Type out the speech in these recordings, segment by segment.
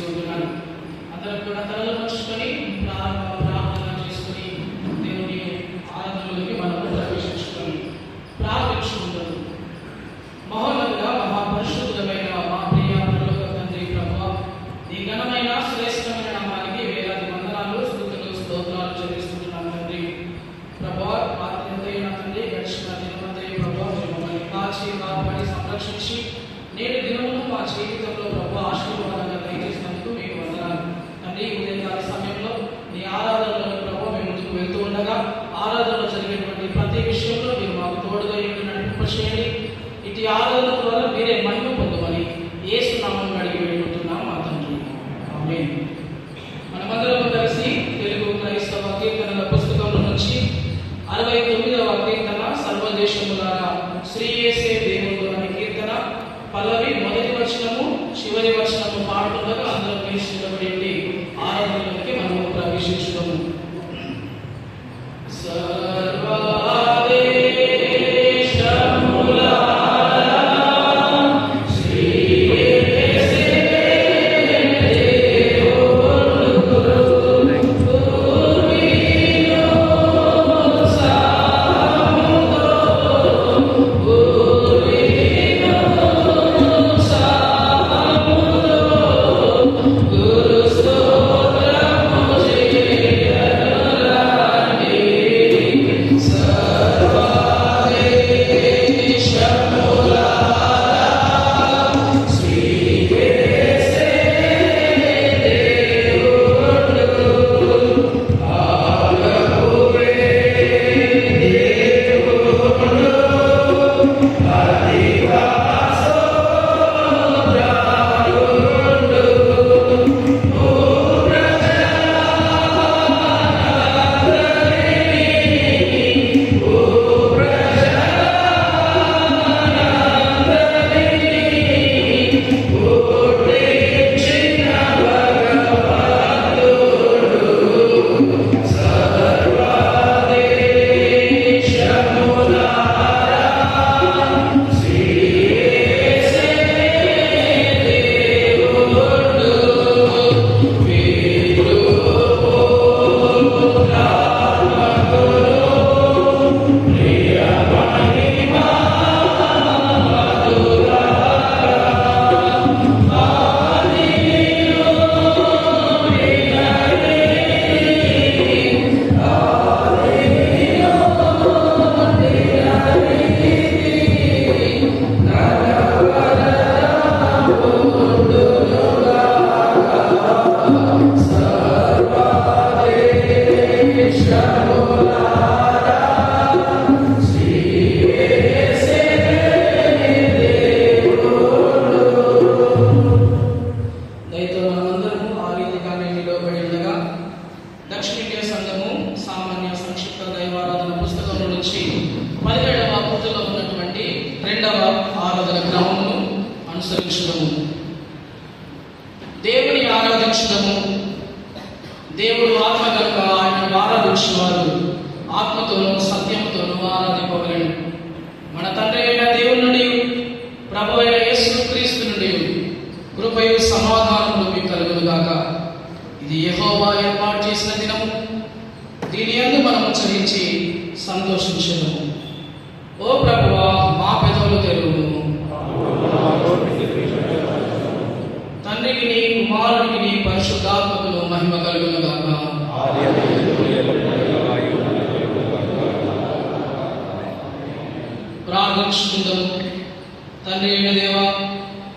తెలియజేసుకుంటున్నాను. అందరూ కూడా తలలు వంచుకొని ప్రార్థన చేసుకొని దేవుని ఆరాధనలోకి మనం ప్రవేశించుకొని ప్రార్థించుకుంటాము. మహోన్నతుడా, మహాపరిశుద్ధమైన మా ప్రియ పరలోక తండ్రి ప్రభువా, నీ ఘనమైన శ్రేష్టమైన నామానికి వేలాది వందనాలు, స్తుతులు, స్తోత్రాలు చెల్లిస్తున్నాను తండ్రి. ప్రభువా, రాత్రంతైన తండ్రి గడిచిన దినమంతయు ప్రభువా మీరు మమ్మల్ని కాచి కాపాడి సంరక్షించి నేటి దినమును మా జీవితంలో ప్రభువా ఆశీర్వాదంగా దయచేసినందుకు మీకు వందనాలు తండ్రి. ఉదయకాల సమయంలో నీ ఆరాధనలో ప్రభువా మేము ముందుకు వెళ్తూ ఉండగా ఆరాధనలో జరిగేటువంటి ప్రతి విషయంలో మీరు మాకు తోడుగా నడిపింపచేయండి. ఇటు ఆరాధన ద్వారా మీరే మహిమ పొందమని యేసు నామములో అడిగి వేడుకుంటున్నాం మా తండ్రి, ఆమేన్. మనమందరం కలిసి తెలుగు క్రైస్తవ కీర్తనల పుస్తకంలో నుంచి 69వ కీర్తన సర్వదేశములారా శ్రీ యేసే దేవుడు అనే కీర్తన పల్లవి మొదటి వచనము చివరి వచనము పాడుతుండగా అందరం కలిసి నిలబడి ఆరాధనలోకి మనము ప్రవేశించుదాము. దేవుని ఆరాధించడము. దేవుడు ఆత్మ కనుక ఆయనను ఆరాధించేవారు ఆత్మతోనూ సత్యముతోనూ ఆరాధింపవలెను. మన తండ్రి అయిన దేవుని నుండి ప్రభు అయిన యేసుక్రీస్తు నుండి కృపయు సమాధానములు మీకు కలుగును గాక. ఇది యెహోవా ఏర్పాటు చేసిన దినము, దీని యందు మనము చరించి సంతోషించెదము. ఓ ప్రభువా, మా పెదవులు తెరువుము. తండ్రికి నీ, కుమారునికి నీ, పరిశుద్ధాత్మకును మహిమ కలుగును గాక. ప్రార్థించుకుందాము. తండ్రి అయిన దేవా,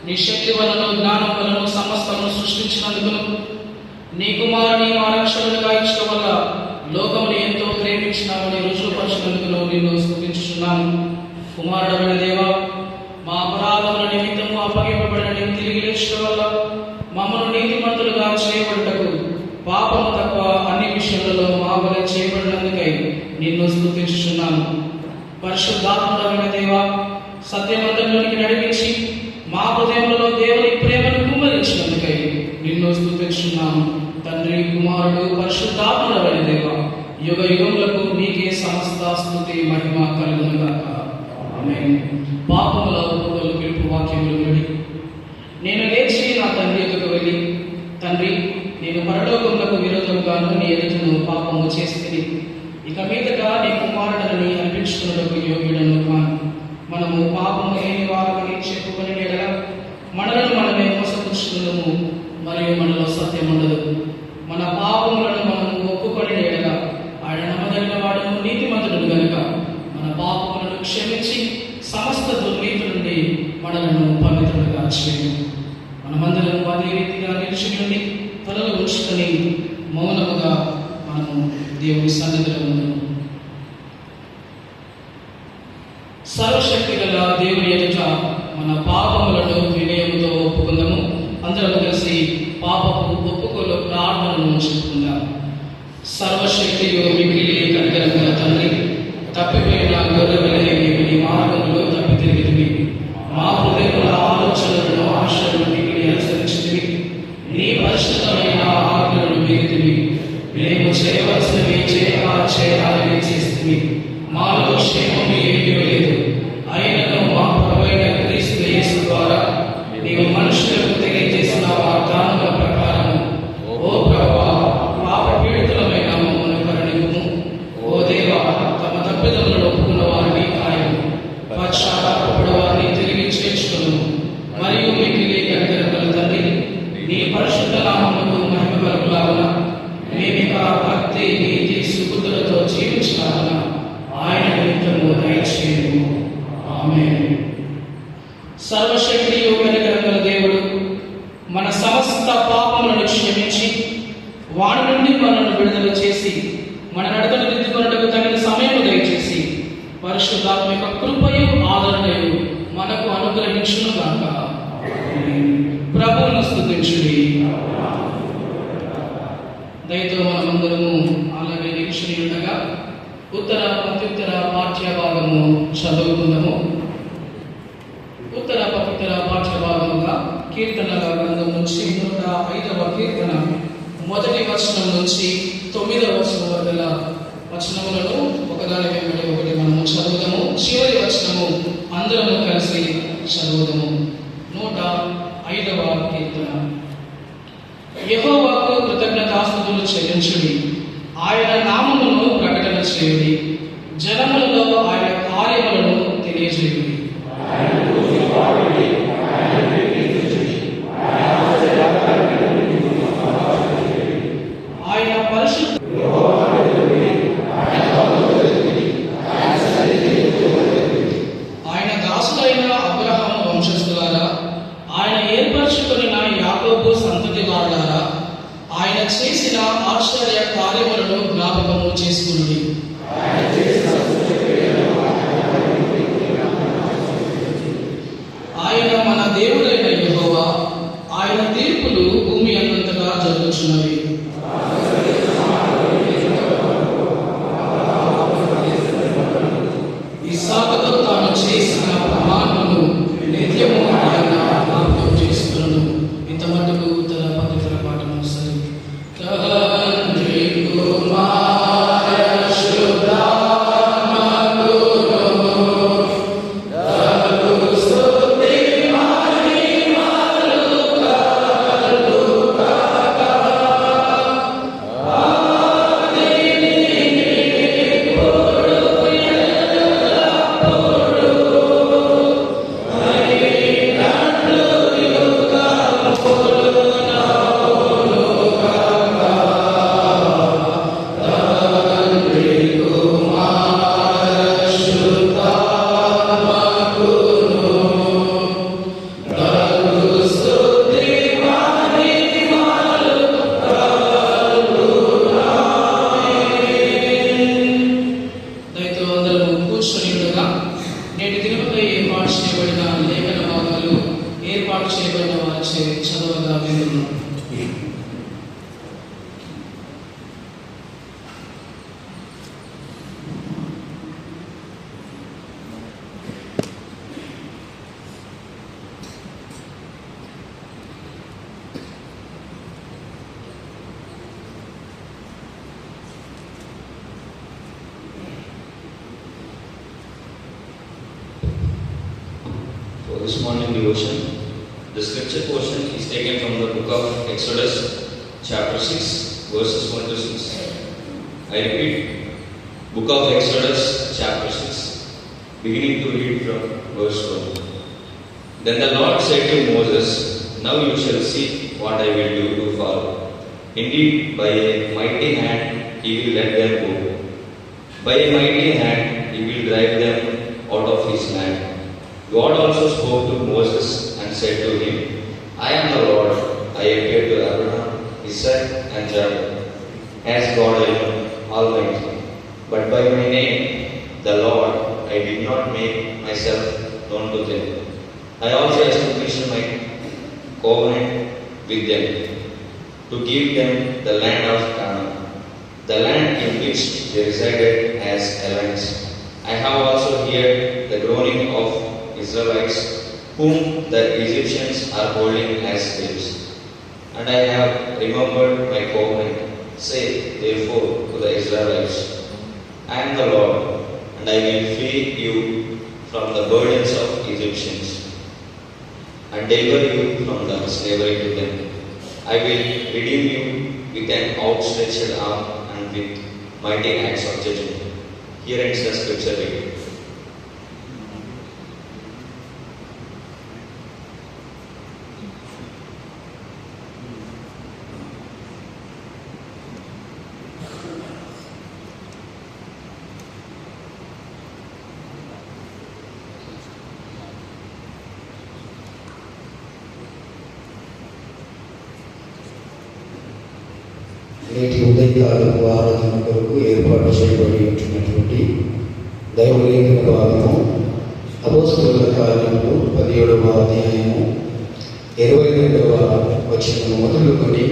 నీ శక్తి వలన జ్ఞానం వలన సమస్తమును సృష్టించినందుకును, నీ కుమారుని మా రక్షకునిగా ఇచ్చడం వల్ల లోకముని ఎంతో ప్రేమించినామని రుజువుపరచినందుకును నిన్ను స్తుతించుచున్నాము. కుమారుడమైన దేవా, మా అపరాధముల నిమిత్తము అప్పగింపబడిన నీవు తిరిగి లేచడం వల్ల మమ్మను నీతిమంతులుగా చేయబడుటకు పాపము తప్ప అన్ని విషయాలలో మా వలె చేయబడినందుకై నిన్ను స్తుతించుచున్నాము. పరిశుద్ధాత్ముడమైన దేవా, సత్యమంతంలోనికి నడిపించి మా హృదయంలో దేవుని ప్రేమను కుమ్మరించినందుకై నిన్ను స్తుతించుచున్నాము. తండ్రి, కుమారుడు, పరిశుద్ధాత్ముడమైన దేవా, యుగ యుగములకు నీకే సమస్త స్తుతి మహిమ కలుగును గాక. ఆమేన్. పాపముల ఒప్పుకోలు పిలుపు వాక్యములు నుండి నేను లేచి నా తండ్రి ఎదుగు వెళ్ళి తన నేను పరలోకములకు విరోధముగాను నీ ఎదుటను పాపము చేస్తే ఇక మీదట నీ కుమారుడని అర్పించుకున్నకు యోగ్యుడను కాను. మనము పాపము లేని వారమని చెప్పుకొని ఎడల మనలను మనమే మోసపుచ్చుకున్నాము, మరియు మనలో సత్యం ఉండదు. మన పాపములను మనము ఒప్పుకొని ఎడల ఆయన నమ్మదగిన వాడును నీతిమంతుడు గనుక మన పాపములను క్షమించి సమస్త దుర్నీతి నుండి మనలను పవిత్రులుగా చేయను. మనమందరం అదే రీతిగా నిలిచి నుండి తలలు ఉంచుకొని మౌనముగా మనము దేవుని సన్నిధిలో ఉన్నాము. సర్వశక్తి గల దేవుని ఎదుట మన పాపములను వినయముతో ఒప్పుకుందాము. అందరం కలిసి పాపపు ఒప్పుకోలు ప్రార్థనను చెప్పుకుందాం. సర్వశక్తియు మిగిలి కనికరం గల తండ్రి, తప్పిపోయిన గొర్రెవలె నీ మార్గంలో తప్పి తిరిగితివి. మా హృదయముల ఆలోచనలను ఆశలను మిగిలి అనుసరించితివి. నీ పరిశుద్ధమైన ఆజ్ఞలను మిగిలితివి. మేము చేయవలసినవి చేయాలని చేస్తుంది. మాలో క్షేమము ఏమీ లేదు. అయినను మా ప్రభువైన క్రీస్తు యేసు ద్వారా నీవు మనుషులకు తెలియజేసిన వాగ్దానముల ప్రకారము ఓ ప్రభువా, పాప పీడితులమైన మమ్మల్ని కరుణింపుము. ఓ దేవా, తమ తప్పిదములను ఒప్పుకున్న వారిని కాయము, పశ్చాత్తాపపడు వారిని తిరిగి చేర్చుకును. మరియు మిగిలి కనికరం గల తండ్రి, నీ పరిశుద్ధ నామమునకు మహిమ కలుగులాగున మేమిక భక్తి నీతి సుబుద్ధులతో జీవించాలన ఆయన నిమిత్తము దయచేయము. ఆమేన్. సర్వశక్తియు కనికరం గల దేవుడు మన సమస్త పాపములను క్షమించి వాడి నుండి మనల్ని విడుదల చేసి మన నడతను దిద్దుకొనుటకు తగిన సమయం దయచేసి పరిశుద్ధాత్మిక కృపయు ఆదరణయు మనకు అనుగ్రహించును గాక. ప్రభువును స్తుతించుడి. దయతో మనమందరము అలాగే నిరీక్షణ ఉండగా ఉత్తర ప్రత్యుత్తర పాఠ్య భాగము చదువుకుందాము. ఉత్తర ప్రత్యుత్తర పాఠ్య భాగముగా కీర్తనల గ్రంథం నుంచి 105వ కీర్తన 1వ వచనం నుంచి 9వ వచనం వరకు వచనములను ఒకదాని వెంబడి ఒకటి మనము చదువుదాము. చివరి వచనము అందరము కలిసి చదువుదాము. 105వ కీర్తన. యెహోవాకు కృతజ్ఞతాస్తుతులు చెల్లించుడి, ఆయన నామమును ప్రకటన చేయుడి, జనములలో ఆయన కార్యములను తెలియజేయుడి. ఆయన పరిశుద్ధ ఆయన దాసుడైన అబ్రహాము వంశస్థులారా, ఆయన ఏర్పరచుకొనిన యాకోబు సంతతి వారులారా, ఆయన చేసిన ఆశ్చర్య కార్యములను జ్ఞాపకము చేసుకునుడి. ఆయన మన దేవుడైన యెహోవా, ఆయన తీర్పులు భూమి అంతటా జరుగుచున్నవి. ఇస్సాకుతో తాను చేసిన ప్రమాణమును నిత్యము ఆయన జ్ఞాపకం చేసుకును. ఇంత మటుకు ఉత్తర పవిత్ర పాఠము సరి. తండ్రి కుమార This morning devotion. The scripture portion is taken from the book of Exodus, chapter 6, verses 1 to 6. I repeat, Book of Exodus, chapter 6, beginning to read from verse 1. Then the Lord said to Moses, Now you shall see what I will do to Pharaoh. Indeed, by a mighty hand he will let them go. By a mighty hand he will drive them out of his land. God also spoke to Moses and said to him, I am the Lord. I appeared to Abraham, Isaac, and Jacob as God Almighty. But by my name, the Lord, I did not make myself known to them. I also established my covenant with them to give them the land of Canaan, the land in which they resided as aliens. I have also heard the groaning of Israelites, whom the Egyptians are holding as slaves. And I have remembered my covenant. Say, therefore, to the Israelites, I am the Lord, and I will free you from the burdens of Egyptians, and deliver you from the slavery to them. I will redeem you with an outstretched arm and with mighty acts of judgment. Here ends the scripture reading. నేటి ఉదయకాలపు ఆరాధన కొరకు ఏర్పాటు చేయబడి ఉంటున్నటువంటి దైవలేఖన భాగము అపోస్తలుల కార్యములు 17వ అధ్యాయము 22వ వచనము మొదలుకొని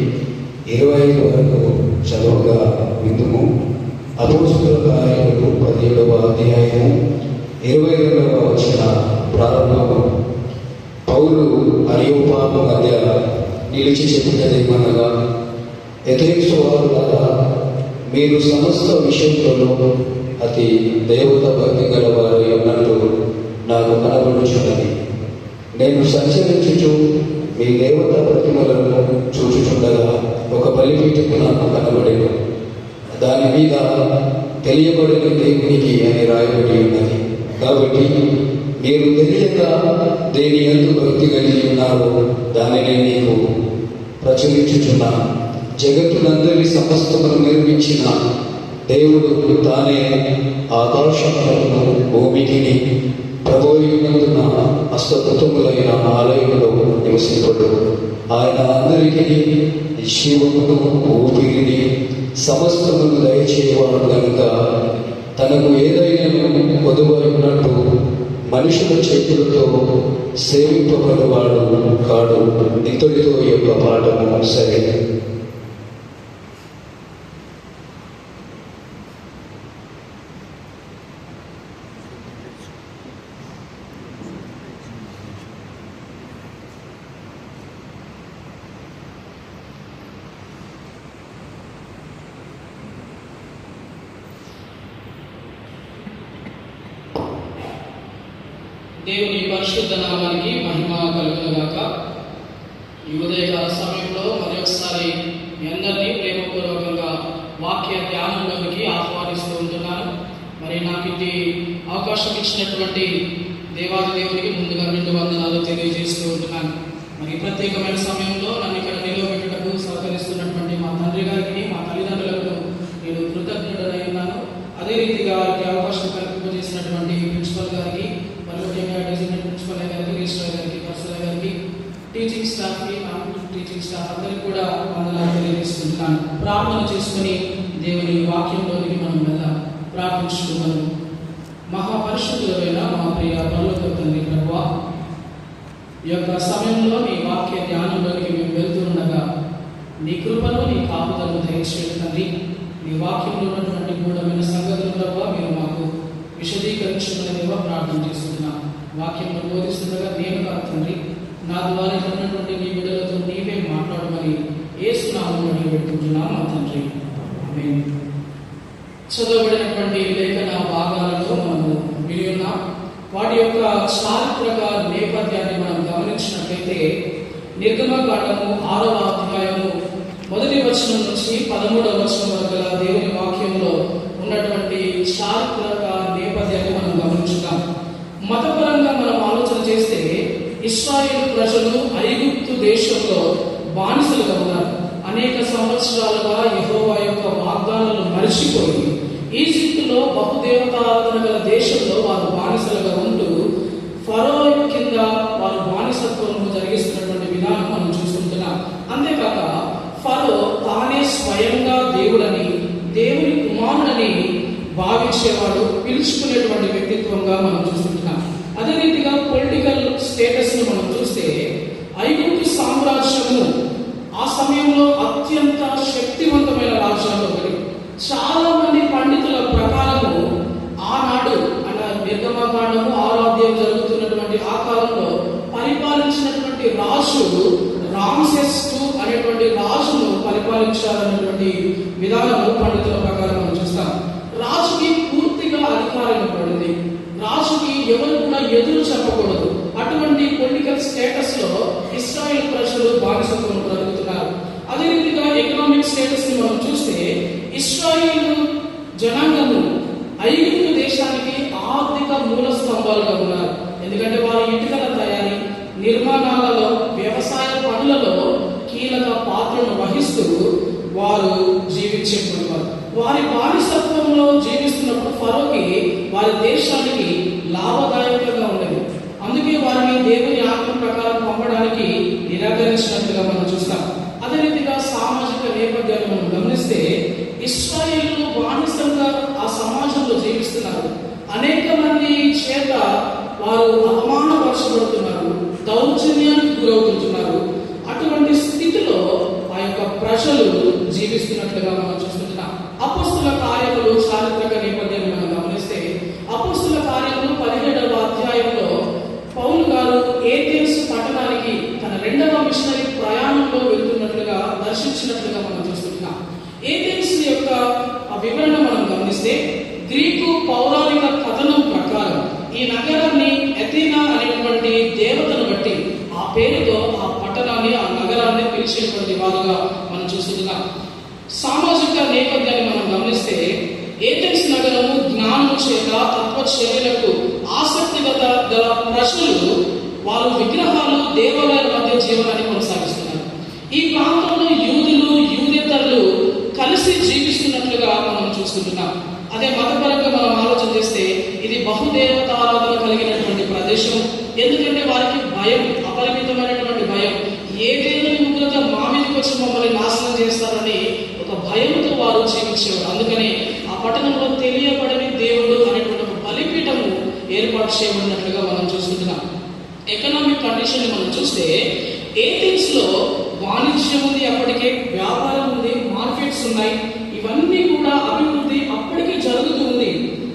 25 వరకు చదువుగా విందుము. అపోస్తలుల కార్యములు 17వ అధ్యాయము 22వ వచన ప్రారంభము. పౌలు అరియోపాగు మధ్య నిలిచి చెప్పినదేమనగా, ఎథేన్సు వారులారా, మీరు సమస్త విషయంలో అతి దేవత భక్తి గలవారు అన్నట్టు నాకు కనబడుచున్నది. నేను సంచరించుచు మీ దేవత ప్రతిమలను చూచుచుండగా ఒక బలిపీఠము నాకు కనబడేను. దాని మీద తెలియబడిన దేవునికి అని రాయబడి ఉన్నది. కాబట్టి మీరు తెలియక దేని యందు భక్తి కలిగి ఉన్నారో దానిని నీకు ప్రచురించుచున్నాను. జగత్తునందరి సమస్తమును నిర్మించిన దేవుడు తానే ఆకాశములను భూమికి ప్రభువునందున హస్తకృతములైన ఆలయంలో నివసింపడు. ఆయన అందరికీ జీవమును ఊపిరిని సమస్తమును దయచేయవాడు కనుక తనకు ఏదైనా పొదువైనట్టు మనుషుల చేతులతో సేవింపబడేవాడు కాడు. ఇంతటితో యొక్క పాఠము సరే. దేవుని పరిశుద్ధ నామానికి మహిమ కలుగునుగాక. ఈ ఉదయకాల సమయంలో మరొకసారి మీ అందరినీ ప్రేమపూర్వకంగా వాక్య ధ్యానంలోనికి ఆహ్వానిస్తూ ఉంటున్నాను. మరి నాకు ఇది అవకాశం ఇచ్చినటువంటి దేవాది దేవునికి ముందుగా 2 వందనాలు తెలియజేస్తూ ఉంటున్నాను. మరి ప్రత్యేకమైన సమయంలో నన్ను ఇక్కడ నిలవబెట్టుటకు సహకరిస్తున్నటువంటి మా తండ్రి గారికి, మా తల్లిదండ్రులకు నేను కృతజ్ఞుడై ఉన్నాను. అదే రీతిగా వారికి అవకాశం కల్పింపజేసినటువంటి ప్రిన్సిపల్ గారికి, ముఖ్యంగా డెసిగ్నేట్ ప్రిన్సిపల్ గారికి, రిజిస్ట్రార్ గారికి, ప్రొఫెసర్ గారికి, టీచింగ్ స్టాఫ్కి, నాన్ టీచింగ్ స్టాఫ్ అందరికీ కూడా వందనాలు తెలియజేస్తున్నాను. ప్రార్థన చేసుకుని దేవుని వాక్యంలోనికి మనం వెళ్దాం. ప్రార్థించుకున్నాను. మహాపరిశుద్ధులైన మా ప్రియ పరలోక తండ్రి ప్రభువా, ఈ యొక్క సమయంలో నీ వాక్య ధ్యానంలోనికి మేము వెళ్తుండగా నీ కృపను, నీ కాపుదలను దయచేయండి తండ్రి. నీ వాక్యంలో ఉన్నటువంటి గూఢమైన సంగతులు ప్రభువా మీరు మాకు విశదీకరించమని ప్రార్థన చేస్తున్నాం. వాక్యంలో బోధిస్తుండగా నేను కాదు తండ్రి, నా ద్వారా ఉన్నటువంటి నీ బిడ్డలతో నీవే మాట్లాడమని యేసు నామములో అడిగిపెట్టుకుంటున్నాం మా తండ్రి. ఆమేన్. చదవబడినటువంటి లేఖన భాగాలలో మనము విని ఉన్నాం. వాటి యొక్క చారిత్రక నేపథ్యాన్ని మనం గమనించినట్లయితే నిర్గమకాండము 6వ అధ్యాయము మొదటి వచనం నుంచి 13వ వచనం వరకు గల దేవుని వాక్యంలో ఉన్నటువంటి చారిత్రక నేపథ్యాన్ని మనం గమనించుతాం. మతపరంగా మనం ఆలోచన చేస్తే ఇశ్రాయేలు ప్రజలు ఐగుప్తు దేశంలో బానిసలుగా ఉన్నారు. అనేక సంవత్సరాలుగా యెహోవా యొక్క వాగ్దానాలను మరిచిపోయి ఈజిప్టులో బహుదేవతారాధన గల దేశంలో వారు బానిసలుగా ఉంటూ ఫరో కింద వారు బానిసత్వం జరిగిస్తున్నటువంటి విధానం మనం చూస్తుంటున్నాం. అంతేకాక ఫరో తానే స్వయంగా దేవుడని, దేవుని కుమారుడని భావించేవాడు, పిలుచుకునేటువంటి వ్యక్తిత్వంగా మనం చూస్తుంటున్నాం. అదే రీతిగా పొలిటికల్ స్టేటస్ ని మనం చూస్తే ఐగుప్తు సామ్రాజ్యము ఆ సమయంలో అత్యంత శక్తివంతమైన రాజ్యాల్లో ఒకటి. చాలా మంది పండితుల ప్రకారము ఆనాడు నిర్గమకాండము 6వ అధ్యాయం జరుగుతున్నటువంటి ఆ కాలంలో పరిపాలించినటువంటి రాజు రామ్సెస్ II అనేటువంటి రాజును పరిపాలించాలనేటువంటి విధానము పండితుల ప్రకారం మనం చూస్తాం. రాజుకి పూర్తిగా అధికారం ఇవ్వబడింది. రాజుకి ఎవరు కూడా ఎదురు చెప్పకూడదు. అటువంటి పొలిటికల్ స్టేటస్ లో ఇశ్రాయేల్ ప్రజలు బానిసత్వం జరుగుతున్నారు. అదే రీతిగా ఎకనామిక్ స్టేటస్ ని మనం చూస్తే ఇశ్రాయేలు జనాంగము ఐగుప్తు దేశానికి ఆర్థిక మూల స్తంభాలుగా ఉన్నారు. ఎందుకంటే వారు ఇటుకల తయారీ, నిర్మాణాలలో, వ్యవసాయ పనులలో కీలక పాత్రను వహిస్తూ వారు జీవించేవారు. వారి బానిసత్వంలో జీవిస్తున్నప్పుడు ఫరోకి వారి దేశానికి లాభదాయకంగా ఉండేది. అందుకే వారిని దేవుని ఆజ్ఞ ప్రకారం పంపడానికి నిరాకరించినట్లుగా మనం చూస్తాం. అదే రీతిగా సామాజిక నేపథ్యాన్ని మనం గమనిస్తే ఇశ్రాయేలు బానిసంగా ఆ సమాజంలో జీవిస్తున్నారు. అనేక మంది చేత వారు అవమానపరచబడుతున్నారు, దౌర్జన్యానికి గురవుతుంటున్నారు. అటువంటి స్థితిలో ఆ యొక్క ప్రజలు జీవిస్తున్నట్లుగా మనం చూస్తున్నాం. అపోస్తుల కార్యములు చారిత్రక నేపథ్యాన్ని మనం గమనిస్తే అపోస్తుల కార్యములు 17వ అధ్యాయంలో పౌలు గారు ఏథెన్స్ పట్టణానికి తన 2వ మిషనరీ ప్రయాణంలో వెళ్తున్నట్లుగా దర్శించినట్లుగా మనం చూస్తున్నాం. ఏథెన్స్ యొక్క వివరణ మనం గమనిస్తే గ్రీకు పౌరాణిక కథనం ప్రకారం ఈ నగరాన్ని ఎథీనా అనేటువంటి దేవతను బట్టి ఆ పేరుతో ఆ పట్టణాన్ని, ఆ నగరాన్ని పిలిచేటువంటి వారుగా మనం చూస్తున్నాం. సామాజిక నేపథ్యాన్ని మనం గమనిస్తే ఏథెన్స్ నగరము జ్ఞానం చేత తత్వచర్యలకు ఆసక్తి గల ప్రజలు వారు విగ్రహాలు, దేవాలయాల మధ్య జీవనాన్ని కొనసాగిస్తున్నారు. ఈ ప్రాంతంలో యూదులు, యూదేతరులు కలిసి జీవిస్తున్నట్లుగా మనం చూస్తుంటున్నాం. అదే మతపరంగా మనం ఆలోచన చేస్తే ఇది బహుదేవతారాధన కలిగినటువంటి ప్రదేశం. ఎందుకంటే వారికి భయం, అపరిమితమైనటువంటి భయం. ఏ దేవుని ఉగ్రత మా మీదకి వచ్చి మమ్మల్ని నాశనం చేస్తారని ఒక భయంతో వారు జీవించేవారు. అందుకని ఆ పట్టణంలో తెలియబడని దేవుడు అనేటువంటి ఒక బలిపీఠము ఏర్పాటు చేయబడినట్లుగా మనం చూస్తున్నాం. ఎకనామిక్ కండిషన్ మనం చూస్తే ఏథెన్స్ లో వాణిజ్యం ఉంది, అప్పటికే వ్యాపారం ఉంది, మార్కెట్స్ ఉన్నాయి. ఇవన్నీ కూడా అభివృద్ధి అప్పటికే జరుగుతూ ఉంది.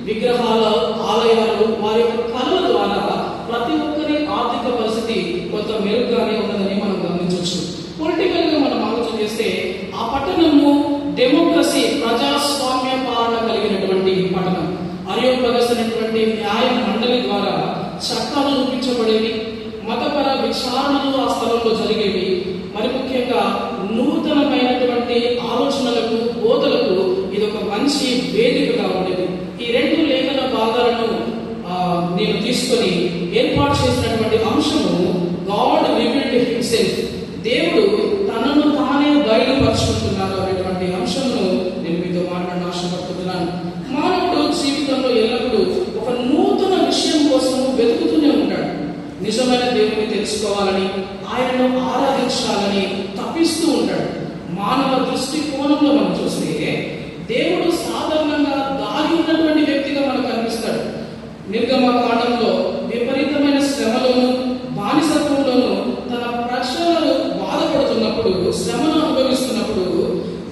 విగ్రహాల ఆలయాలు, వారి యొక్క కళల ద్వారా ప్రతి ఒక్కరి ఆర్థిక పరిస్థితి కొంత మెరుగ్గానే ఉన్నదని మనం గమనించవచ్చు. పొలిటికల్ గా మనం ఆలోచన చేస్తే ఆ పట్టణము డెమోక్రసీ, ప్రజాస్వామ్య పాలన కలిగినటువంటి పట్టణం. అరియోపగస్ అనేటువంటి న్యాయ మండలి ద్వారా చట్టాలు రూపించబడేవి, మతపర విచారణలు ఆ స్థలంలో జరిగేవి. మరి ముఖ్యంగా నూతనమైనటువంటి ఆలోచనలకు, బోధలకు ఇది ఒక మంచి వేదికగా ఉండేది. ఈ 2 లేఖన భాగాలను నేను తీసుకొని ఏర్పాటు చేసినటువంటి అంశము గాడ్ రివీల్డ్ హిమ్సెల్ఫ్, దేవుడు తనను తానే బయలుపరుచుకుంటున్నారు అనేటువంటి అంశంను నేను మీతో మాట్లాడిన ఆశపడుతున్నాను. మానవుడు జీవితంలో ఎల్లప్పుడూ ఒక నూతన విషయం కోసం వెతుకుతూనే ఉంటాడు. నిజమైన దేవుని తెలుసుకోవాలని, ఆయనను ఆరాధించాలని తప్పిస్తూ ఉంటాడు. మానవ దృష్టికోణంలో మనం చూస్తే దేవుడు సాధారణంగా దాగి ఉన్నటువంటి వ్యక్తిగా మనకు కనిపిస్తాడు. నిర్గమకాండంలో విపరీతమైన శ్రమలోను, బానిసత్వంలోను తన ప్రజలను బాధపడుతున్నప్పుడు, శ్రమను అనుభవిస్తున్నప్పుడు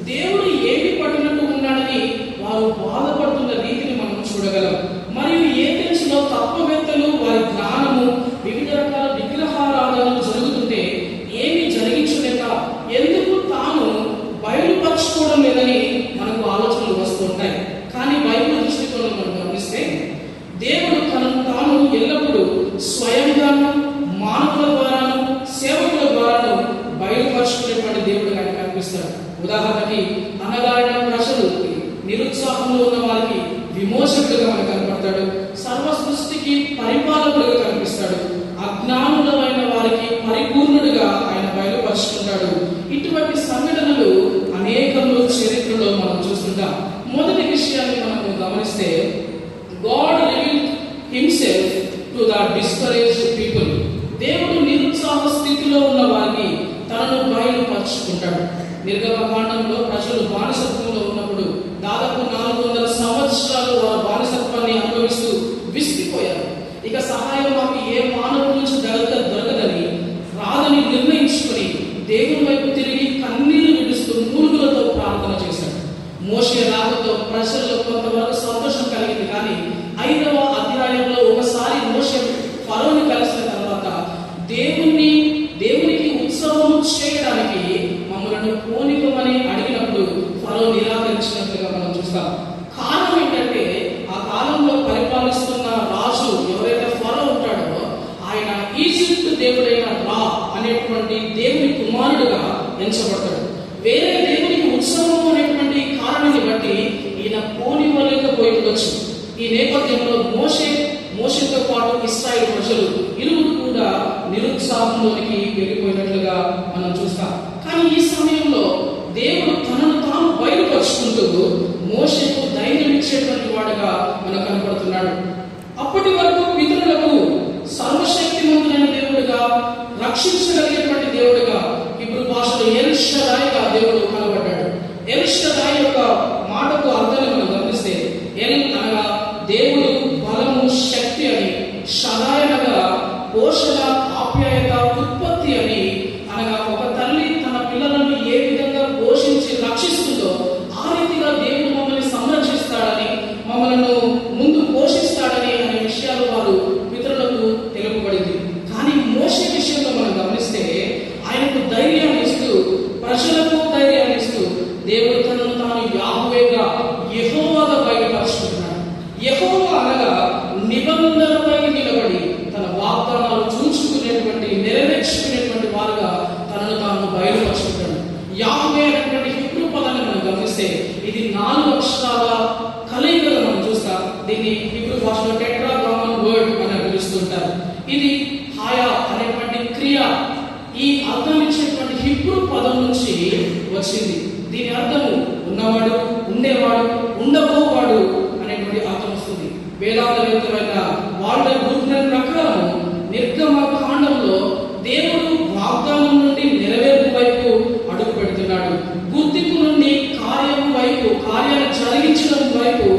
దేవుడు ఏమి పడినట్టు ఉన్నాడని వారు బాధపడుతున్న రీతిని మనం చూడగలం. మరియు ఏథెన్స్లో తత్వవేత్తలు వారి జ్ఞానము, వివిధ రకాల విగ్రహారాధనలు జరుగుతుంటే ఏమి జరిగించలేక ఎందుకు తాను బయలుపరచుకోవడం లేదని మనకు ఆలోచనలు వస్తూ ఉంటాయి. కానీ బైబిల్ దృష్టికోణం మనం గమనిస్తే దేవుడు తనను తాను ఎల్లప్పుడూ స్వయంగాను, మానవుల ద్వారాను, సేవకుల ద్వారాను బయలుపరుచుకునేటువంటి దేవుడు ఆయన కనిపిస్తాడు. కనిపిస్తాడు. ఉదాహరణకి అనగారిన ప్రజలు, నిరుత్సాహంలో ఉన్న వారికి విమోచకుడుగా మనకు కనపడతాడు. సర్వ సృష్టికి పరిపాలకుడుగా కనిపిస్తాడు. అజ్ఞానులమైన వారికి పరిపూర్ణుడిగా ఆయన బయలుపరుచుకుంటాడు. ఇటువంటి సంఘటనలు అనేకములు చరిత్రలో మనం చూస్తుంటాం. మొదటి విషయాన్ని మనం గమనిస్తే, God revealed himself to the discouraged people. దేవుడు నిరుత్సాహ స్థితిలో ఉన్న వారికి తనను బయలుపరుచుకుంటాడు. నిర్గమకాండంలో ప్రజలు బానిసత్వంలో ఉన్నప్పుడు దాదాపు 400 సంవత్సరాలు వారు బానిసత్వాన్ని అనుభవిస్తూ విసిగిపోయారు. ఇక సహాయం మాకు ఏ మానవుడి నుంచి దొరకదని రాదని నిర్ణయించుకొని దేవుని వైపు తిరిగి కన్నీరు విడుస్తూ మూలుగులతో ప్రార్థన చేశాడు. మోషే రాకతో ప్రజల్లో కొంతవరకు సంతోషం కలిగింది. కానీ 5వ అధ్యాయంలో ఒకసారి మోషే ఫరోని కలిసిన తర్వాత దేవునికి ఉత్సవం చేయడానికి మమ్మల్ని పోనికమని అడిగినప్పుడు ఫరో నిరాకరించినట్లుగా మనం చూస్తాం. కారణం ఏంటంటే, ఆ కాలంలో పరిపాలిస్తున్న రాజు ఎవరైతే ఫరో ఉంటాడో ఆయన ఈజిప్ట్ దేవుడైన రా అనేటువంటి దేవుని కుమారుడుగా ఎంచబడతాడు. వేరే దేవునికి ఉత్సవం అనేటువంటి కారణాన్ని బట్టి ఈయన పోనివ్వలేకపోయి ఉండొచ్చు. ఈ నేపథ్యంలో మోషేతో పాటు ఇశ్రాయేలు ప్రజలు ఇరువురు కూడా నిరుత్సాహంలోనికి వెళ్ళిపోయినట్లుగా మనం చూస్తాం. కానీ ఈ సమయంలో దేవుడు తనను తాను బయలుపరుచుకుంటూ మోషేకు ధైర్యం ఇచ్చేటువంటి వాడుగా మనకు కనపడుతున్నాడు. అప్పటి వరకు పితరులకు సర్వశక్తిమంతుడైన దేవుడుగా, రక్షించగలిగేటువంటి దేవుడుగా, ఇప్పుడు భాషలో ఎల్ షదాయిగా దేవుడు కనబడ్డాడు. ఎల్ షదాయి యొక్క మాటకు అర్థాన్ని మనం గమనిస్తే, ఎల్ అనగా దేవుడు బలము, శక్తి అని, షదాయ్ అనగా పోషణ, ఆప్యాయత, ఉత్పత్తి అని, అనగా ఒక తల్లి తన పిల్లలను ఏ విధంగా పోషించి రక్షిస్తుందో ఆ రీతిగా దేవుడు మమ్మల్ని సంరక్షిస్తాడని, మమ్మల్ని ముందు పోషిస్తాడని అనే విషయాలు వారు పితరులకు తెలుపబడింది. కానీ మోషే విషయంలో మనం గమనిస్తే ఆయనకు ధైర్యాన్ని ఇస్తూ, ప్రజలకు ధైర్యాన్ని ఇస్తూ దేవుడు తనను తాను యాహ్వేగా, యెహోవాగా బయలుపరుచుకుంటున్నాడు. యెహోవా అనగా నిబంధనపై నిలబడి తన వాగ్దానాలు చూచుకునేటువంటి, నెరవేర్చుకునేటువంటి వారుగా తనను తాను బయలుపరుచుకుంటాడు. యాహ్వే అనేటువంటి హిబ్రూ పదాన్ని మనం గమనిస్తే ఇది 4 అక్షరాల కలయికగా మనం చూస్తాం. దీన్ని హిబ్రూ భాషలో టెట్రాగ్రామన్ వర్డ్ అని పిలుస్తుంటారు. ఇది హాయా అనేటువంటి క్రియ, ఈ అర్థం ఇచ్చేటువంటి హిబ్రూ పదం నుంచి వచ్చింది. దీని అర్థము ఉన్నవాడు, ఉండేవాడు, ఉండబోవాడు అనేటువంటి అర్థం వస్తుంది. వేదాంతవేత్తమైన వాల్టర్ బూత్నర్ ప్రకారం నిర్గమకాండంలో దేవుడు వాగ్దానం నుండి నెరవేర్పు వైపు అడుగు పెడుతున్నాడు. గుర్తింపు నుండి కార్యం వైపు, కార్యాన్ని జరిగించడం వైపు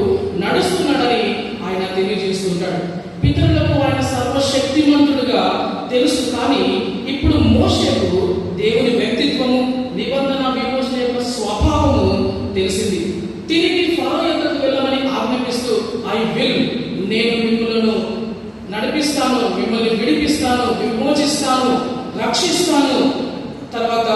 నడుస్తున్నాడని ఆయన తెలియజేస్తుంటాడు. పితరులకు ఆయన సర్వశక్తిమంతుడుగా తెలుసు. కానీ ఇప్పుడు మోషేకు దేవుని వ్యక్తిత్వము, నిబంధన విమోచన యొక్క స్వభావము తెలిసింది. తిరిగి ఫరో యొద్దకు వెళ్ళమని ఆజ్ఞాపిస్తూ, ఐ విల్, నేను మిమ్మల్ని నడిపిస్తాను, మిమ్మల్ని విడిపిస్తాను, విమోచిస్తాను, రక్షిస్తాను, తర్వాత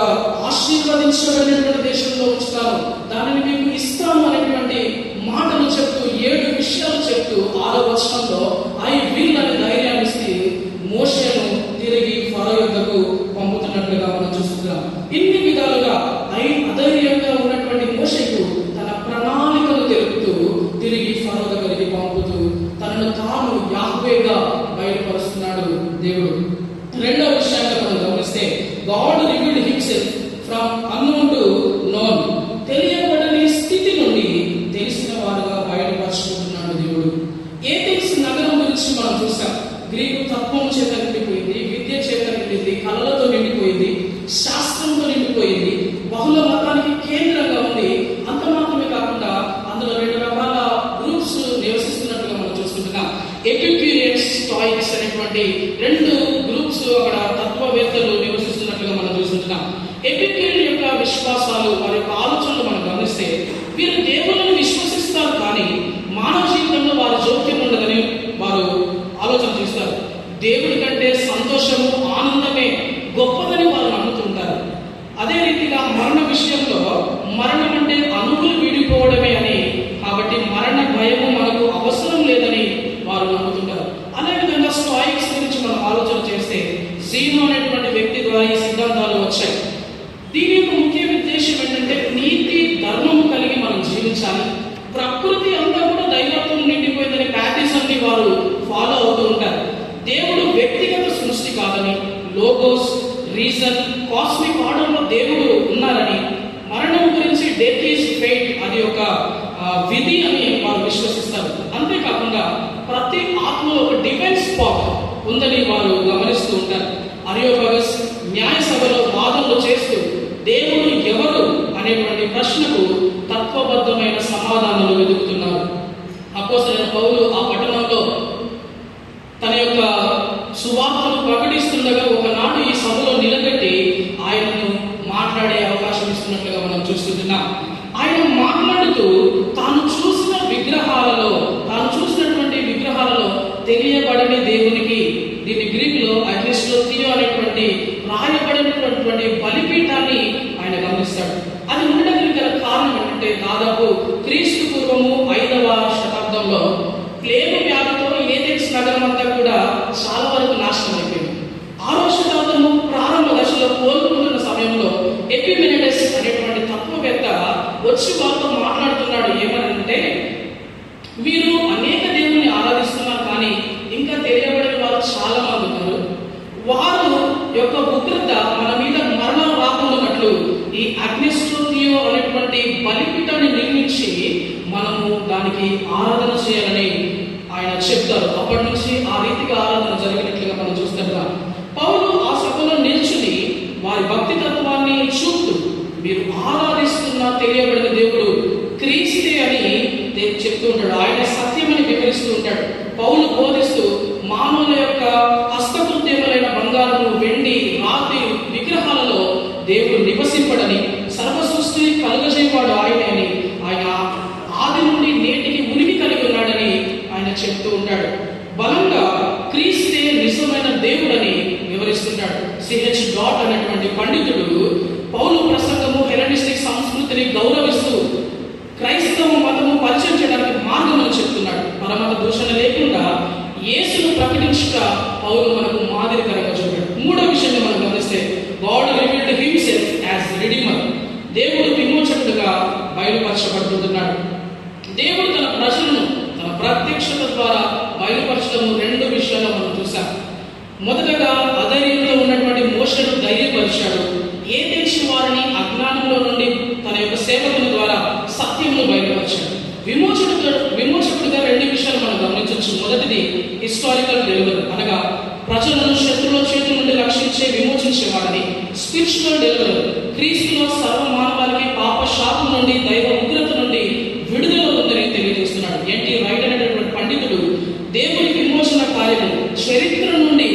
ఆశీర్వదించబడినటువంటి దేశంలో ఉంచుతాను, దానిని మీకు ఇస్తాను అనేటువంటి మాటలు చెప్తూ 7 విషయాలు చెప్తూ 6వ వచనంలో ఐ విల్ అనే ధైర్యాన్ని ఇస్తే మోషేను తిరిగి ఫరో యొద్దకు పంపుతున్నట్లుగా మనం చూస్తున్నాం. ఇన్ని విధాలుగా అధైర్యంగా ఉన్నటువంటి మోషేకు తన ప్రణాళికలు తెలుపుతూ తిరిగి ఫరో దగ్గరికి పంపుతూ తనను తాను యాహ్వేగా బయలుపరుస్తున్నాడు దేవుడు. రెండవ విషయాన్ని మనం గమనిస్తే, God revealed himself from unknown to known. తెలియబడని స్థితి నుండి తెలిసిన వారుగా బయలుపరుచుకుంటున్నాడు దేవుడు. ఏథెన్స్ నగరం గురించి మనం చూసాం. గ్రీకు తత్వం చేత నిండిపోయింది, విద్య చేత నిండింది, కళలతో నిండిపోయింది, శాస్త్రంతో నిండిపోయింది, బహుళ మతానికి కేంద్రంగా ఉంది. అంత మాత్రమే కాకుండా అందులో 2 రకాల గ్రూప్స్ నివసిస్తున్నట్టుగా మనం చూసుకుంటున్నాం. ఎపిక్యూరియన్స్, స్టాయిక్స్ అనేటువంటి 2 గ్రూప్స్ అక్కడ తత్వవేత్తలు నివసిస్తున్నట్లుగా మనం చూసుకుంటున్నాం. ఎపిక్యూరియన్ యొక్క విశ్వాసాలు, వారి యొక్క ఆలోచనలు మనం గమనిస్తే వీరు దేవుళ్ళను విశ్వసిస్తారు, కానీ మానవ జీవితంలో వారి జోక్యం ఉండదని వారు ఆలోచన చేస్తారు. దేవుడి కంటే సంతోషము, ఆనందమే గొప్పదని వారు నమ్ముతుంటారు. అదే రీతిగా మరణ విషయంలో మరణం అంటే అణువులు వీడిపోవడమే అని, కాబట్టి మరణ భయము మనకు అవసరం లేదని వారు నమ్ముతుంటారు. అదేవిధంగా స్టాయిక్స్ గురించి మనం ఆలోచన చేస్తే జీనో అనేటువంటి వ్యక్తి ద్వారా ఈ సిద్ధాంతాలు వచ్చాయి. దీని యొక్క ముఖ్య ఉద్దేశం ఏంటంటే మేనరిజంని వారు ఫాలో అవుతూ ఉంటారు. దేవుడు వ్యక్తిగత సృష్టి కాదని, లోగోస్, రీజన్, కాస్మిక్ ఆర్డర్లో దేవుడు ఉన్నారని, మరణం గురించి డెత్ ఈజ్ ఫేట్, అది ఒక విధి అని వారు విశ్వసిస్తారు. అంతేకాకుండా ప్రతి ఆత్మలో ఒక డివైన్ స్పాట్ ఉందని వారు గమనిస్తూ ఉంటారు. అరియోపగస్ న్యాయ సభలో వాదనలు చేస్తూ దేవుడు ఎవరు అనేటువంటి ప్రశ్నకు తత్వబద్ధమైన సమాధానాలు వెతుకుతున్నారు. అపోస్తలుడైన పౌలు ఆ పట్టణంలో తన యొక్క సువార్తను ప్రకటిస్తుండగా ఒకనాడు ఈ సభలో నిలబెట్టి ఆయనను మాట్లాడే అవకాశం ఇస్తున్నట్లుగా మనం చూస్తున్నాం. ఆయన మాట్లాడుతూ తాను చూసినటువంటి విగ్రహాలలో తెలియబడని దేవునికి, దీని గ్రీకులో అగ్నిస్టోథియో అనేటువంటి రాయబడినటువంటి బలిపీఠాన్ని ఆయన గమనిస్తాడు. అది ఉండడానికి గల కారణం ఏంటంటే, దాదాపు క్రీస్తు పూర్వము 5వ శతాబ్దంలో ప్లేగు వ్యాధితో ఏథెన్స్ నగరం అంతా కూడా చాలా వరకు నాశనం అయిపోయింది. 6వ శతాబ్దము ప్రారంభ దశలో కోలుకుంటున్న సమయంలో ఎపిమెనిడస్ అనేటువంటి తత్వవేత్త వచ్చి వారితో మాట్లాడుతున్నాడు. ఏమనంటే, మీరు అనేక దేవుని ఆరాధిస్తున్నారు, కానీ ఇంకా తెలియబడని వారు చాలా మంది ఉన్నారు. వారు యొక్క ఉగ్రత మన మీద మరణం రాకుండాన్నట్లు ఈ అగ్నిస్టోథియో అనేటువంటి బలిపీఠాన్ని నిర్మించి మనము దానికి ఆరాధన చేయాలని ఆయన చెప్తారు. అప్పటి నుంచి ఆ రీతిగా ఆరాధన జరిగినట్లుగా మనం చూస్తున్నాం. పౌలు ఆ సభలో నిల్చుని వారి భక్తి తత్వాన్ని చూపుతూ, మీరు ఆరాధిస్తున్న తెలియబడిన దేవుడు క్రీస్తే అని చెప్తూ ఉంటాడు. ఆయన సత్యమని వివరిస్తూ ఉంటాడు. పౌలు బోధిస్తూ మానవుల యొక్క హస్తకృత్యములైన బంగారము, వెండి, రాతి విగ్రహాలలో దేవుడు నివసింపడని, సర్వ సృష్టి కలుగజేయవాడు ఆయనే అని, ఆయన ఆది నుండి నేటికి ఉనికి కలిగి ఉన్నాడని ఆయన చెప్తూ ఉంటాడు. బలంగా క్రీస్తే నిజమైన దేవుడని వివరిస్తుంటాడు. సిహెచ్ డాట్ అనేటువంటి పండితుడు పౌలు ప్రసంగము హెలెనిస్టిక్ సంస్కృతిని గౌరవిస్తూ క్రైస్తవ మతము పరిచయం చేయడానికి మార్గం అని చెప్తున్నాడు. పరమత దూషణ లేకుండా యేసును ప్రకటించుట పౌలు మనకు మాదిరికరంగా చూపాడు. 3వ విషయాన్ని మనం గమనిస్తే, God revealed himself as redeemer. దేవుడు విమోచకుడుగా బయలుపరచబడుతున్నాడు. దేవుడు తన ప్రజలను తన ప్రత్యక్షత ద్వారా బయలుపరచడం 2 విషయాల్లో మనం చూసాం. మొదటగా అధైర్యంలో ఉన్నటువంటి మోషేను ధైర్యపరిచాడు. ఏథెన్స్ వారిని అజ్ఞానంలో నుండి తన యొక్క సేవకుల ద్వారా సత్యమును బయలుపరిచాడు. విమోచకుడిగా 2 విషయాలు మనం గమనించవచ్చు. మొదటిది హిస్టారికల్ డెలివరీ, అనగా ప్రజలను శత్రువుల చేతుల నుండి రక్షించే విమోచించేవాడని. స్పిరిచువల్ డెలివరీ, క్రీస్తులో సర్వ మానవాళికి పాప శాపం నుండి, దైవ ఉగ్రత నుండి విడుదల ఉందని తెలియజేస్తున్నాడు. ఏంటి రైట్ అనేటటువంటి పండితుడు దేవుని విమోచన కార్యము చరిత్ర నుండి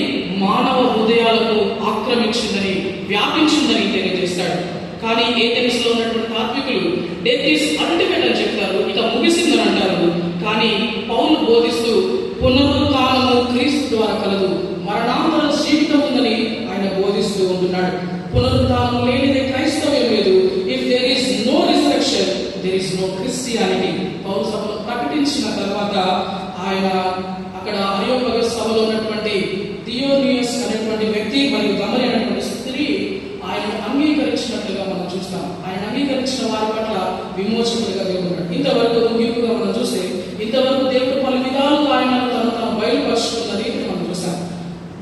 మానవ హృదయాలకు ఆక్రమించిందని, వ్యాపించిందని తెలియజేస్తాడు. కానీ ఏథెన్స్ లో ఉన్నటువంటి తాత్వికులు డెత్ ఈస్ అల్టిమేట్ అని చెప్తారు, ఇక ముగిసిందని అంటారు. కానీ పౌలు బోధిస్తూ పునరుత్థానము క్రీస్తు ద్వారా కలదు, మరణాంతర జీవితం ఉందని ఆయన బోధిస్తూ ఉంటున్నాడు. పునరుత్థానం లేనిదే క్రైస్తవ్యం లేదు. If there is no resurrection there is no Christianity. Paul సభలో ప్రకటించిన తర్వాత ఆయన అక్కడ అరియోపగస్ సభలో ఉన్నటువంటి థియోనియస్ అనేటువంటి వ్యక్తి మరియు గమని అనేటువంటి స్త్రీ ఆయన అంగీకరించినట్లుగా మనం చూస్తాం. ఆయన అంగీకరించిన వారి పట్ల విమోచకుడిగా దేవుడు ఉన్నాడు. ఇంతవరకు ముగింపుగా మనం చూస్తే, ఇంతవరకు దేవుడు పలు విధాలుగా ఆయన తను బయలుపరుచుకున్న రీతిని మనం చూస్తాం.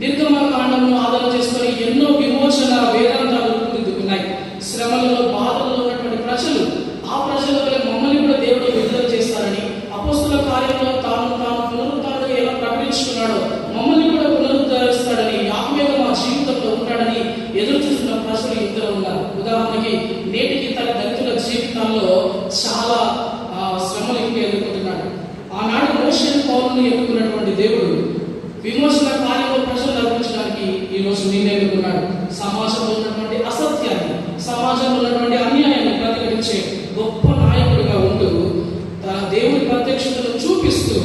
నిర్గమకాండమును ఆధారం చేసుకొని ఎన్నో విమోచన వేదాంతాలు రూపుదిద్దుకున్నాయి. శ్రమలలో, బాధలలో ఉన్నటువంటి ప్రజలు, ఆ ప్రజల వల్ల మమ్మల్ని కూడా దేవుడు విడుదల చేస్తారని, అపోస్తుల కార్యంలో తాను పునరుద్ధారుడు ఎలా ప్రకటించుకున్నాడో మమ్మల్ని కూడా పునరుద్ధరిస్తాడని, ఆత్మీయంగా మా జీవితంలో ఉంటాడని ఎదురు చూస్తున్న ప్రజలు ఇద్దరు ఉన్నారు. ఉదాహరణకి నేటికి తన దళితుల జీవితాల్లో చాలా శ్రమలు ఇంకా ఎదుర్కొంటున్నాడు. ఆనాడు మోషేను పౌలును ఎన్నుకున్నటువంటి దేవుడు విమోచన కార్యంలో ప్రజలు నడిపించడానికి ఈరోజు నేను ఎన్నుకున్నాడు. సమాజంలో ఉన్నటువంటి అసత్యాన్ని, సమాజంలో ఉన్నటువంటి అన్యాయాన్ని ప్రతిఘటించే గొప్ప నాయకుడిగా ఉంటూ తన దేవుడి ప్రత్యక్షతను చూపిస్తూ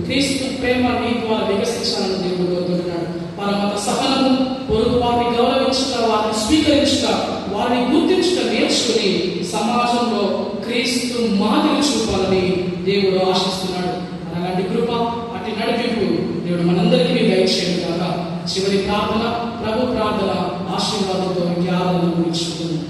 క్రీస్తు ప్రేమ నీ ద్వారా వికసించాలని దేవుడు కోరుతున్నాడు. పరమత సహనము, పొరుగు వారిని గౌరవించుట, వారిని స్వీకరించుట, వారిని గుర్తించుట నేర్చుకుని సమాజంలో క్రీస్తు మాదిరి చూపాలని దేవుడు ఆశిస్తున్నాడు. అలాంటి కృప, అట్టి నడిపింపు దేవుడు మనందరికీ దయచేయను కాక. చివరి ప్రార్థన, ప్రభు ప్రార్థన ఆశీర్వాదంతో ఆరాధన గురించుకుంటున్నాం.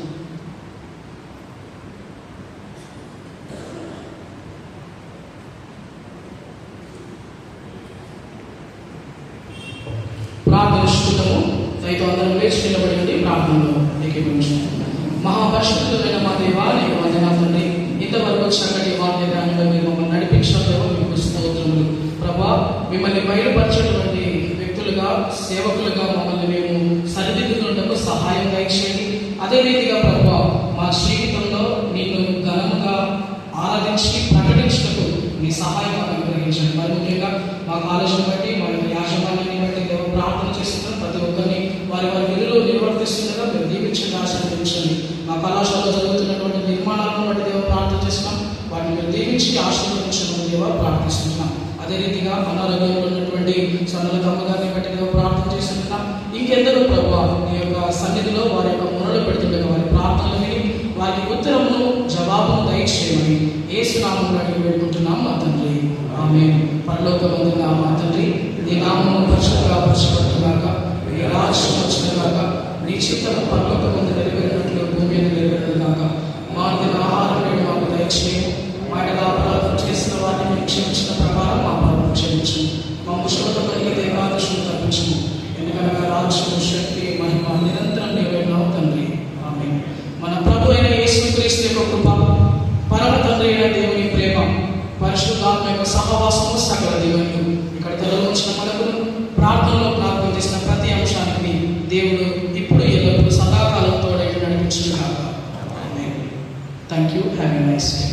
ప్రార్థించుకుందాము. దయతో అందరం లేచి నిలబడి ఉండి ప్రార్థనలో ఏకీభవించాము. మహాపరిశుద్ధులైన మా దేవా, నీకు వందనాలు తండ్రి. ఇంతవరకు చక్కటి వాక్య ధ్యానంలో మీరు మమ్మల్ని నడిపించడం మీకు స్తోత్రములు ప్రభా. మిమ్మల్ని బయలుపరచేటువంటి వ్యక్తులుగా, సేవకులుగా మమ్మల్ని మేము సరిదిద్దుకున్నటకు సహాయం దయచేయండి. అదే రీతిగా ప్రభా, మా జీవితంలో నిన్ను ఘనముగా ఆరాధించి ప్రకటించటకు మీ సహాయం అనుగ్రహించండి. మరి ముఖ్యంగా మా కాలేజీని బట్టి, మా యాజమాన్యాన్ని బట్టి దేవ ప్రార్థన చేస్తున్నారు. ప్రతి ఒక్కరిని వారి వారి విధులు నిర్వర్తిస్తుండగా మీరు దీవించండి, ఆశీర్వదించండి. మా కళాశాలలో జరుగుతున్నటువంటి నిర్మాణాలను బట్టి దేవ ప్రార్థన చేస్తున్నాం. వాటిని మీరు దీవించి ఆశీర్వదించడం దేవ ప్రార్థిస్తున్నాం. అదే రీతిగా అనారోగ్యంలో ఉన్నటువంటి సన్నల అమ్మగారిని బట్టి దేవ ప్రార్థన చేస్తున్నాం. ఇంకెందరో ప్రభు నీ యొక్క సన్నిధిలో వారి యొక్క మొరలు పెడుతుండగా వారి ప్రార్థనలు విని వారి ఉత్తరమును జవాబును దయచేయమని యేసు నామములో అడిగి వేడుకుంటున్నాం మా తండ్రి. ఆమేన్. పరలోకమందున్న మా తండ్రి, నీ నామము పరిశుద్ధపరచబడుగాక, నీ రాజ్యం వచ్చుగాక, నీ చిత్తము పరలోకమందు నెరవేరినట్లు భూమి మీద నెరవేరుగాక. మా దిన ఆహారం నేడు మాకు దయచేయము. మా యొక్క అపరాధం చేసిన వారిని మీరు క్షమించిన ప్రకారం మా పాపం క్షమించు. మా ముష్కలతో కలిగి దేవాదశను తప్పించము. ఎందుకనగా రాజ్యం, శక్తి, మహిమ నిరంతరం నీవేనావు తండ్రి. ఆమేన్. మన ప్రభు అయిన యేసుక్రీస్తు యొక్క కృప, పరమ తండ్రి అయిన దేవుని ప్రేమ, పరిశుద్ధాత్మ యొక్క సహవాసము, సకల దేవుని ఇక్కడ తలవంచిన మనకు ప్రార్థనలో ప్రార్థన చేసిన ప్రతి అంశానికి దేవుడు ఇప్పుడు ఎల్లప్పుడూ సదాకాలంతో నడిపించుగాక. Amen. Thank you. Have a nice day.